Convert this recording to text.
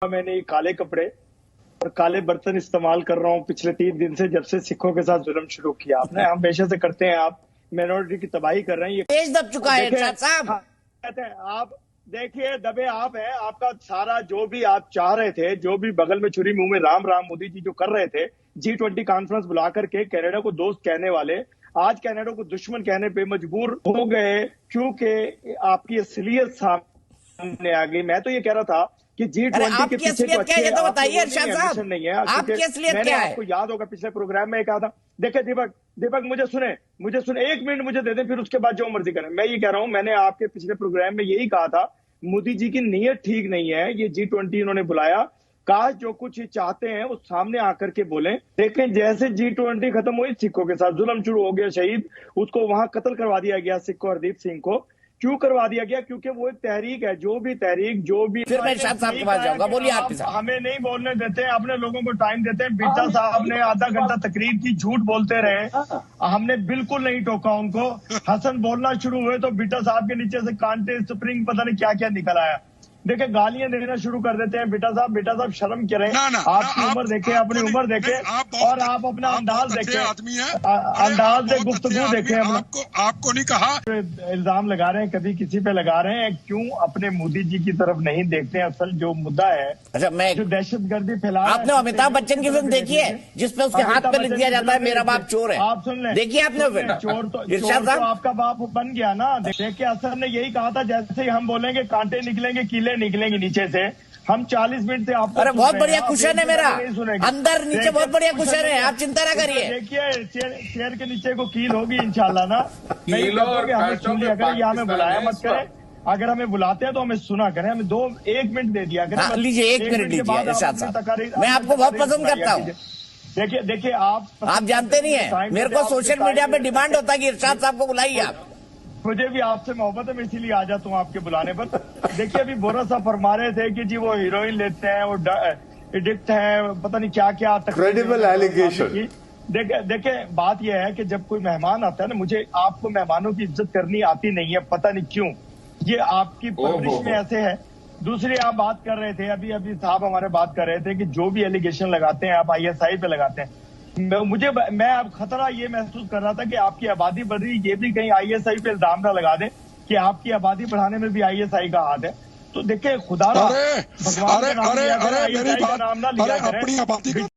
मैंने ये काले कपड़े और काले बर्तन इस्तेमाल कर रहा हूँ पिछले 3 दिन से, जब से सिखों के साथ जुल्म शुरू किया आपने। हमेशा से करते हैं, आप मिनोरिटी की तबाही कर रहे हैं। ये देश दब चुका है इरशाद साहब। कहते हैं आप, देखिए दबे आप हैं। आपका सारा जो भी आप चाह रहे थे, जो भी बगल में छुरी मुंह में राम राम मोदी जी जो कर रहे थे, G20 कॉन्फ्रेंस बुला करके कनाडा को दोस्त कहने वाले आज कनाडा को दुश्मन कहने पे मजबूर हो गए, क्योंकि आपकी असलियत सामने आ गई। मैं तो ये कह रहा था कि G20 के पीछे तो क्या है तो बताइए इरशाद साहब, नहीं है। आपकी असलियत क्या है? आपको याद होगा पिछले प्रोग्राम में कहा था। देखिए दीपक मुझे सुने 1 मिनट मुझे दे दें, फिर उसके बाद जो मर्जी करें। मैं ये कह रहा हूं, मैंने आपके पिछले प्रोग्राम में यही कहा था, मोदी जी की नीयत ठीक नहीं है। ये G20 इन्होंने बुलाया, काश जो कुछ ये चाहते हैं वो सामने आकर के बोलें। लेकिन जैसे G20 खत्म हुई, सिखों के साथ जुल्म शुरू हो गया। शहीद उसको वहां कत्ल करवा दिया गया, सिख को, हरदीप सिंह को। क्यों करवा दिया गया? क्योंकि वो एक तहरीक है। जो भी फिर मैं इरशाद साहब के पास जाऊंगा, बोलिए आप। हमें नहीं बोलने देते हैं, अपने लोगों को टाइम देते हैं। बिट्टा साहब ने आधा घंटा तकरीर की, झूठ बोलते रहे, हमने बिल्कुल नहीं टोका उनको। हसन बोलना शुरू हुए तो बिट्टा साहब के नीचे से कांटे, स्प्रिंग, पता नहीं क्या क्या निकल आया। देखिए गालियां देना शुरू कर देते हैं। बेटा साहब शर्म करें। आपकी उम्र देखे, अपनी उम्र देखे, और आप अपना अंदाज देखे, अंदाज से गुफ्तगू देखे। आपको नहीं कहा इल्जाम लगा रहे हैं, कभी किसी पे लगा रहे हैं, क्यों अपने मोदी जी की तरफ नहीं देखते हैं? असल जो मुद्दा है, अच्छा, मैं जो दहशतगर्दी फैला, आपने अमिताभ बच्चन की फिल्म देखी है जिसपे उसके हाथ पे लिख दिया जाता है मेरा बाप चोर है? आप सुन लें, देखिए आपने चोर तो आपका बाप बन गया ना। देखिए असर ने यही कहा था, जैसे ही हम बोलेंगे कांटे निकलेंगे, कीले निकलेंगे नीचे से। हम 40 मिनट से आपको, अरे बहुत बढ़िया कुशन है मेरा, अंदर नीचे बहुत बढ़िया कुशन है, आप चिंता ना करिए। देखिए चेयर के नीचे को कील होगी इंशाल्लाह ना। मैं हमें सुन लिया करें, या हमें बुलाया मत करें। अगर हमें बुलाते हैं तो हमें सुना करें, हमें 1 मिनट दे दिया करें। लीजिए 1 मिनट लीजिए इरशाद साहब, मैं आपको बहुत पसंद करता हूँ। देखिए आप जानते नहीं है, मेरे को सोशल मीडिया पे डिमांड होता है कि इरशाद साहब को बुलाइए आप। मुझे भी आपसे मोहब्बत है, मैं इसीलिए आ जाता हूँ आपके बुलाने पर। देखिए अभी बोरा साहब फरमा रहे थे कि जी वो हीरोइन लेते हैं, वो एडिक्ट है, पता नहीं क्या क्या। Credible allegation. देखिए बात यह है कि जब कोई मेहमान आता है ना, मुझे आपको मेहमानों की इज्जत करनी आती नहीं है, पता नहीं क्यों। ये आपकी परवरिश में ऐसे है। दूसरी आप बात कर रहे थे, अभी साहब हमारे बात कर रहे थे कि जो भी एलिगेशन लगाते हैं आप ISI पे लगाते हैं। मैं अब खतरा ये महसूस कर रहा था कि आपकी आबादी बढ़ रही, ये भी कहीं ISI पे इल्जाम ना लगा दें कि आपकी आबादी बढ़ाने में भी ISI का हाथ है। तो देखिए खुदा भगवान का नाम लिया करें, ISI का नाम ना लिया करें।